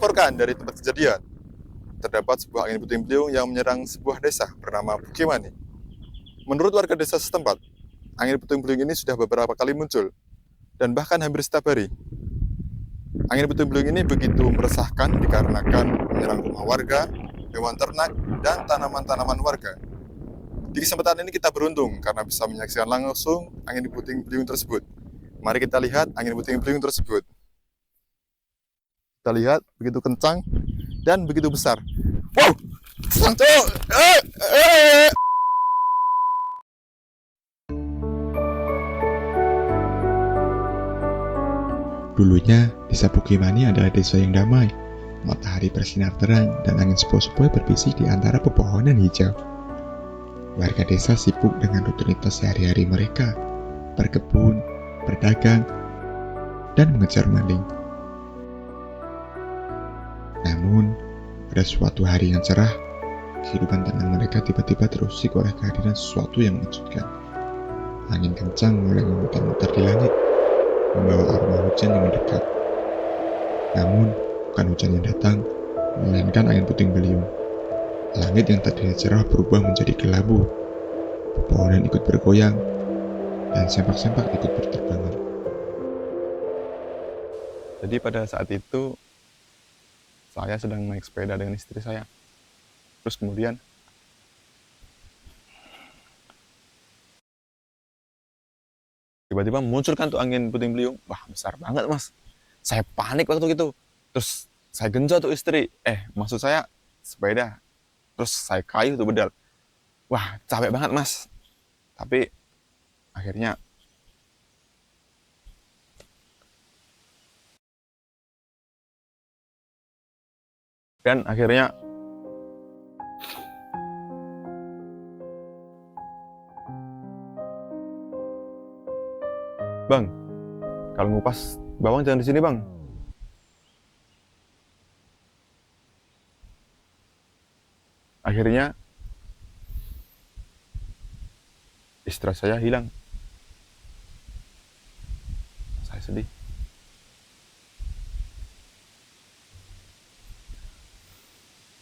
Dilaporkan dari tempat kejadian, terdapat sebuah angin puting beliung yang menyerang sebuah desa bernama Pukimani. Menurut warga desa setempat, angin puting beliung ini sudah beberapa kali muncul, dan bahkan hampir setiap hari. Angin puting beliung ini begitu meresahkan dikarenakan menyerang rumah warga, hewan ternak, dan tanaman-tanaman warga. Di kesempatan ini kita beruntung karena bisa menyaksikan langsung angin puting beliung tersebut. Mari kita lihat angin puting beliung tersebut. Kita lihat begitu kencang dan begitu besar. Wow! Kencang, Dulunya, desa Pukimani adalah desa yang damai. Matahari bersinar terang dan angin sepoi-sepoi berbisik di antara pepohonan hijau. Warga desa sibuk dengan rutinitas sehari-hari mereka, berkebun, berdagang, dan mengejar maling. Namun, pada suatu hari yang cerah, kehidupan tenang mereka tiba-tiba terusik oleh kehadiran sesuatu yang mengejutkan. Angin kencang mulai memutar-mutar di langit, membawa aroma hujan yang mendekat. Namun, bukan hujan yang datang, melainkan angin puting beliung. Langit yang tadinya cerah berubah menjadi kelabu. Pepohonan ikut bergoyang, dan sempak-sempak ikut berterbangan. Jadi pada saat itu, saya sedang naik sepeda dengan istri saya. Terus kemudian, tiba-tiba muncul kan tuh angin puting beliung. Wah, besar banget mas. Saya panik waktu itu. Terus saya genjot tuh istri. Maksud saya sepeda. Terus saya kayu tuh bedal. Wah, capek banget mas. Tapi akhirnya bang, kalau ngupas bawang jangan di sini bang. Akhirnya istri saya hilang. Saya sedih.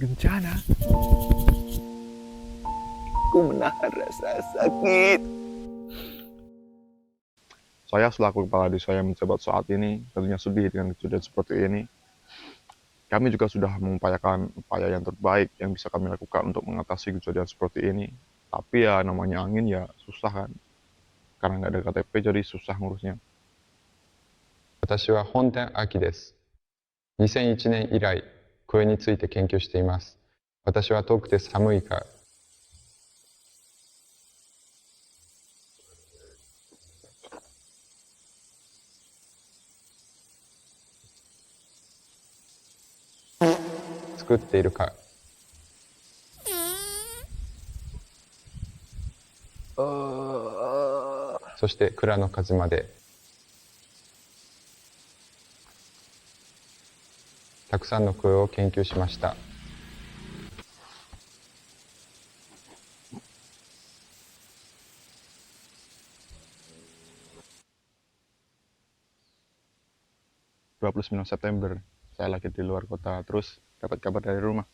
Bencana. Ku menahan rasa sakit. Saya selaku kepala desa yang menjabat saat ini tentunya sedih dengan kejadian seperti ini. Kami juga sudah mengupayakan upaya yang terbaik yang bisa kami lakukan untuk mengatasi kejadian seperti ini. Tapi ya namanya angin ya susah kan. Karena nggak ada KTP jadi susah ngurusnya. 私は本田明です。2001年以来、これについて研究しています。私は遠くて寒いから。作っているか。そして蔵の数まで。たくさんの声を研究しました。29 September, saya lagi di luar kota, terus dapat kabar dari rumah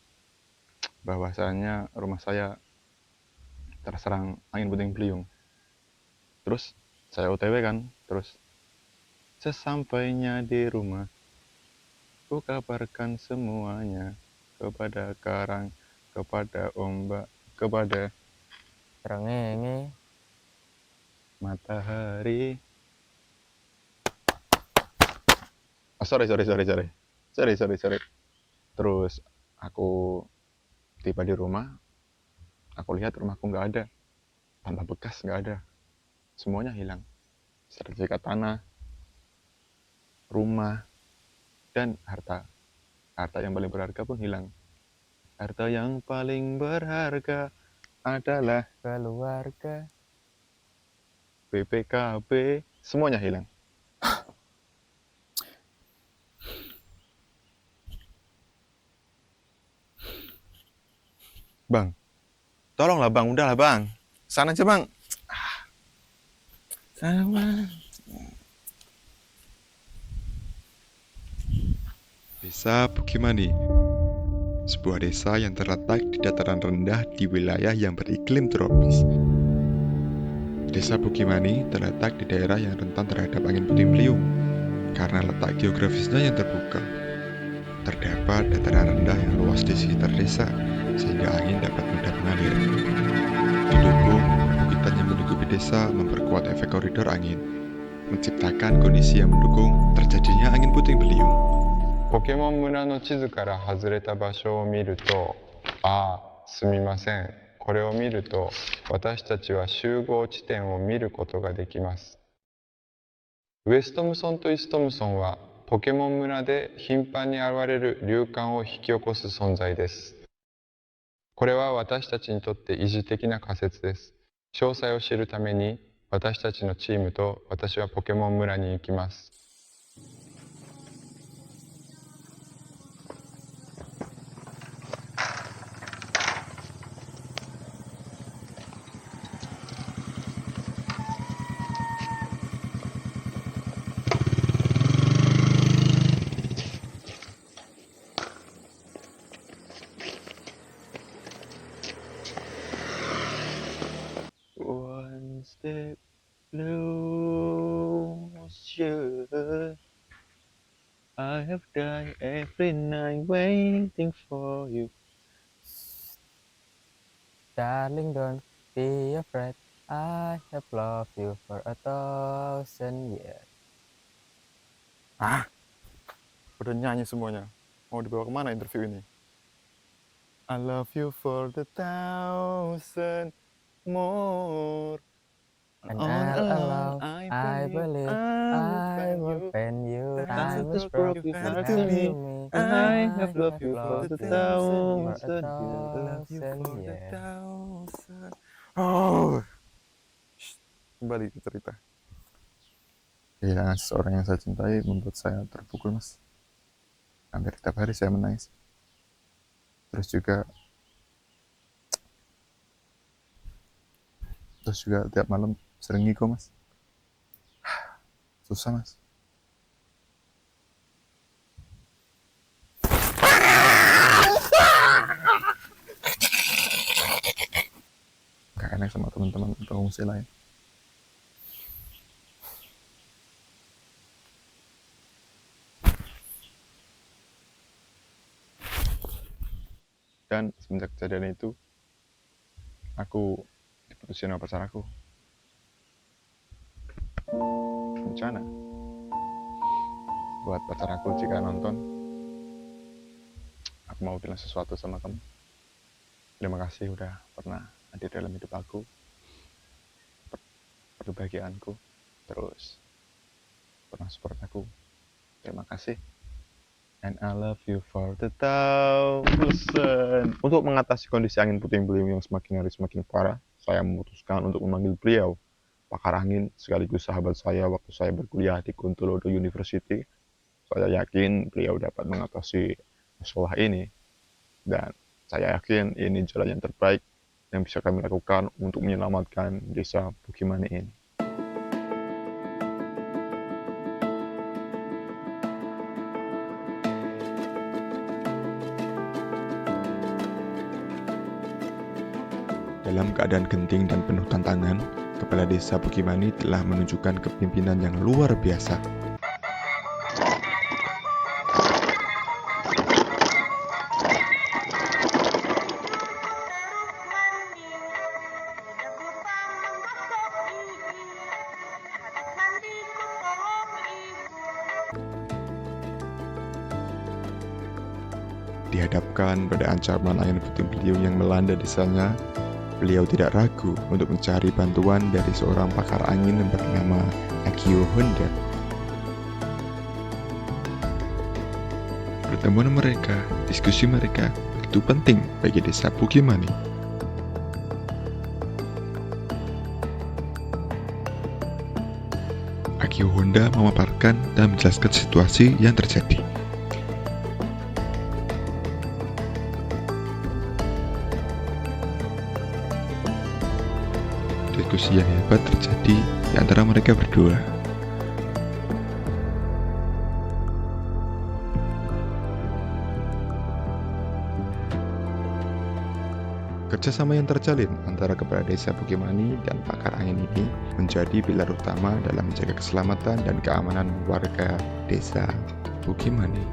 bahwasanya rumah saya terserang angin puting beliung. Terus saya OTW kan, terus sesampainya di rumah ku kabarkan semuanya kepada karang, kepada ombak, kepada Rengenge. matahari. Sorry. Terus aku tiba di rumah, aku lihat rumahku nggak ada, tanpa bekas nggak ada, semuanya hilang. Sertifikat tanah, rumah, dan harta. Harta yang paling berharga pun hilang. Harta yang paling berharga adalah Keluarga. BPKB, semuanya hilang. Bang, tolonglah bang, udahlah bang, sana aja bang. Sana bang. Desa Bukimani, sebuah desa yang terletak di dataran rendah di wilayah yang beriklim tropis. Desa Bukimani terletak di daerah yang rentan terhadap angin puting beliung karena letak geografisnya yang terbuka. Terdapat dataran rendah yang luas di sekitar desa, sehingga angin dapat mudah mengalir. Didukung, perbukitan yang menutupi desa memperkuat efek koridor angin, menciptakan kondisi yang mendukung terjadinya angin puting beliung. ポケモン村の地図から外れた場所を見ると、ああ、すみません。これを見ると、私たちは集合地点を見ることができます。ウェストムソンとイストムソンは、ポケモン村で頻繁に現れる流感を引き起こす存在です。これは私たちにとって意地的な仮説です。詳細を知るために、私たちのチームと私はポケモン村に行きます。One step closer. I have died every night waiting for you. Darling, don't be afraid. I have loved you for 1,000 years. Udah nyanyi semuanya. Mau dibawa kemana interview ini? I love you for the 1,000 more. And all along, I believe I will find you. Time is broke, you have to me. I have loved you for 1,000 years. Oh. Kembali ke cerita. Kehilangan seseorang yang saya cintai membuat saya terpukul, Mas. Hampir tiap hari saya menangis. Terus juga tiap malam sering ngiko, Mas. Susah, Mas. Gak enak sama teman-teman pengungsi lain. Dan semenjak kejadian itu, aku diputusin sama pacar aku. Bencana. Buat pacar aku jika nonton, aku mau bilang sesuatu sama kamu. Terima kasih udah pernah hadir dalam hidup aku, kebahagiaanku, terus pernah support aku. Terima kasih. And I love you for the 1,000. Untuk mengatasi kondisi angin puting beliung yang semakin hari semakin parah, saya memutuskan untuk memanggil beliau, pakar angin sekaligus sahabat saya waktu saya berkuliah di Kuntolodo University. Saya yakin beliau dapat mengatasi masalah ini, dan saya yakin ini jalan yang terbaik yang bisa kami lakukan untuk menyelamatkan desa Bukimani ini. Dalam keadaan genting dan penuh tantangan, Kepala Desa Bukimani telah menunjukkan kepemimpinan yang luar biasa. Dihadapkan pada ancaman angin puting beliung yang melanda desanya, beliau tidak ragu untuk mencari bantuan dari seorang pakar angin yang bernama Akio Honda. Pertemuan mereka, diskusi mereka, begitu penting bagi desa Bukimani. Akio Honda memaparkan dan menjelaskan situasi yang terjadi. Diskusi yang hebat terjadi di antara mereka berdua. Kerjasama yang terjalin antara Kepala Desa Bukimani dan pakar angin ini menjadi pilar utama dalam menjaga keselamatan dan keamanan warga desa Bukimani.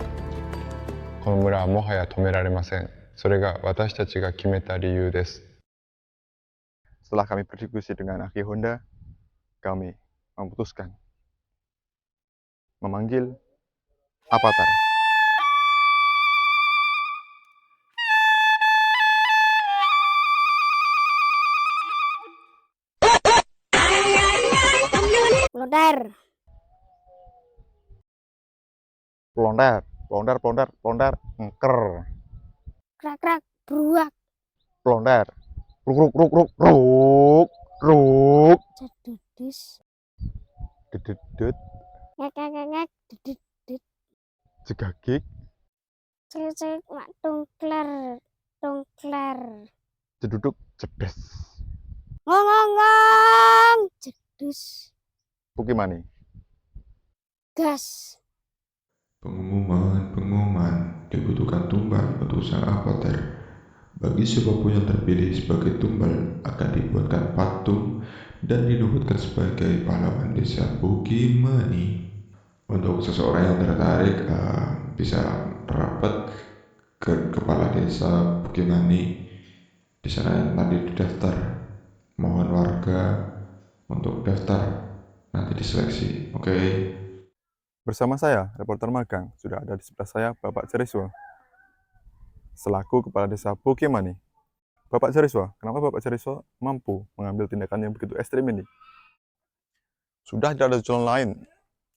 この村はもはや止められません。それが私たちが決めた理由です。 Setelah kami berdiskusi dengan Aki Honda, kami memutuskan memanggil Avatar. Lodar, Pelondar, pelondar, pelondar, pelondar, ngker, krak krak, beruak, pelondar, ruk, ruk, ruk, ruk, ruk, ruk, cedudus, dededut, ngek ngek ngek ngek, dedit dedit, jegagik, celik celik, mak tungkler, tungkler, jeduduk, jedes. ngong ngong ngong, jedus, Bukimani. gas. Pengumuman dibutuhkan tumbal untuk sang avatar. Bagi siapapun yang terpilih sebagai tumbal akan dibuatkan patung dan dinobatkan sebagai pahlawan desa Bukimani. Untuk seseorang yang tertarik bisa rapat ke kepala desa Bukimani. Di sana nanti didaftar. Mohon warga untuk daftar, nanti diseleksi. Oke. Bersama saya, reporter magang, sudah ada di sebelah saya Bapak Ceriswa, selaku Kepala Desa Bukimani. Bapak Ceriswa, kenapa Bapak Ceriswa mampu mengambil tindakan yang begitu ekstrim ini? Sudah tidak ada jalan lain.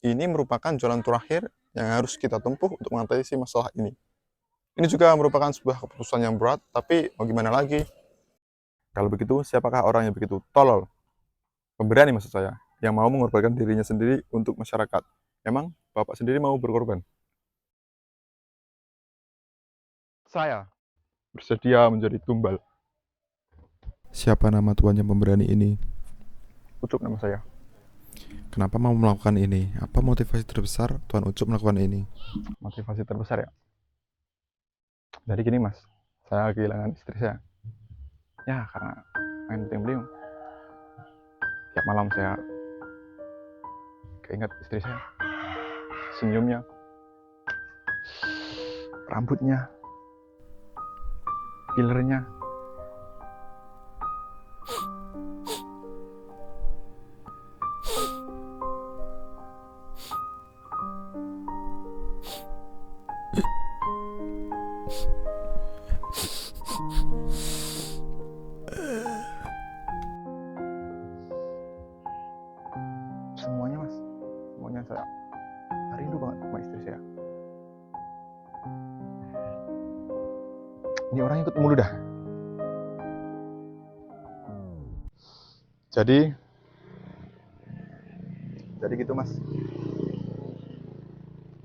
Ini merupakan jalan terakhir yang harus kita tempuh untuk mengatasi masalah ini. Ini juga merupakan sebuah keputusan yang berat, tapi mau gimana lagi? Kalau begitu, siapakah orang yang begitu tolol? Pemberani maksud saya, yang mau mengorbankan dirinya sendiri untuk masyarakat. Emang Bapak sendiri mau berkorban? Saya bersedia menjadi tumbal. Siapa nama tuan yang pemberani ini? Ucup nama saya. Kenapa mau melakukan ini? Apa motivasi terbesar Tuan Ucup melakukan ini? Motivasi terbesar ya? Dari gini mas, saya kehilangan istri saya. Ya karena main puting beliung. Tiap malam saya keinget istri saya. Senyumnya, rambutnya, pilernya. Semuanya mas, semuanya saya rindu banget sama istri saya. Ini orang ikut mulu dah. Jadi gitu mas.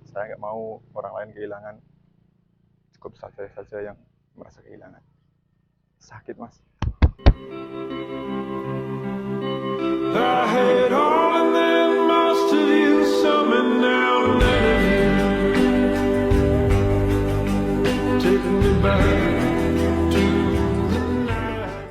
Saya nggak mau orang lain kehilangan. Cukup saya saja yang merasa kehilangan. Sakit mas. I had all and then most of you, some and now none of you. Take me back to the night.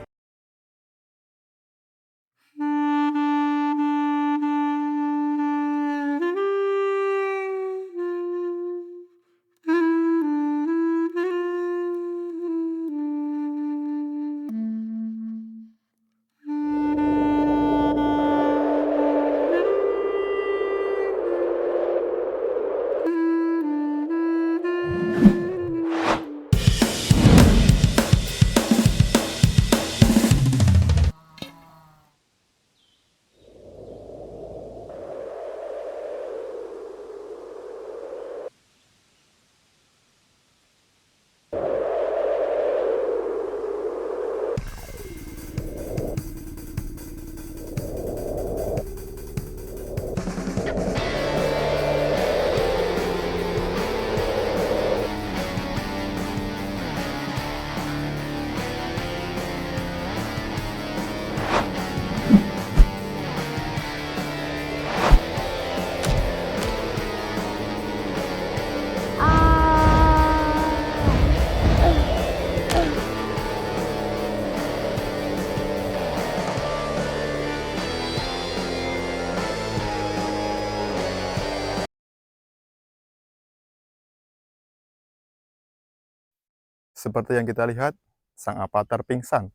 Seperti yang kita lihat, sang avatar pingsan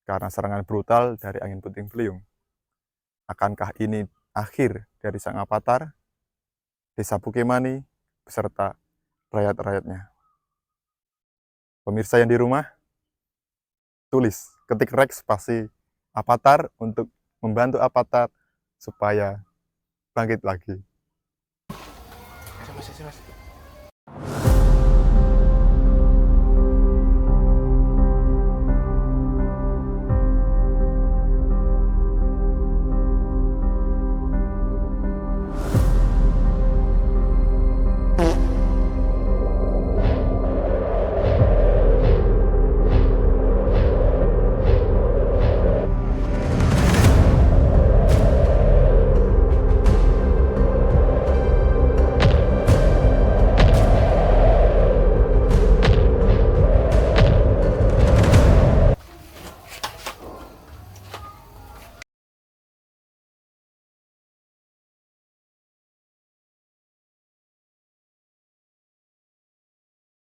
karena serangan brutal dari angin puting beliung. Akankah ini akhir dari sang avatar, desa Pukemani, beserta rakyat-rakyatnya? Pemirsa yang di rumah, tulis, ketik Rex spasi avatar untuk membantu avatar supaya bangkit lagi. Mas.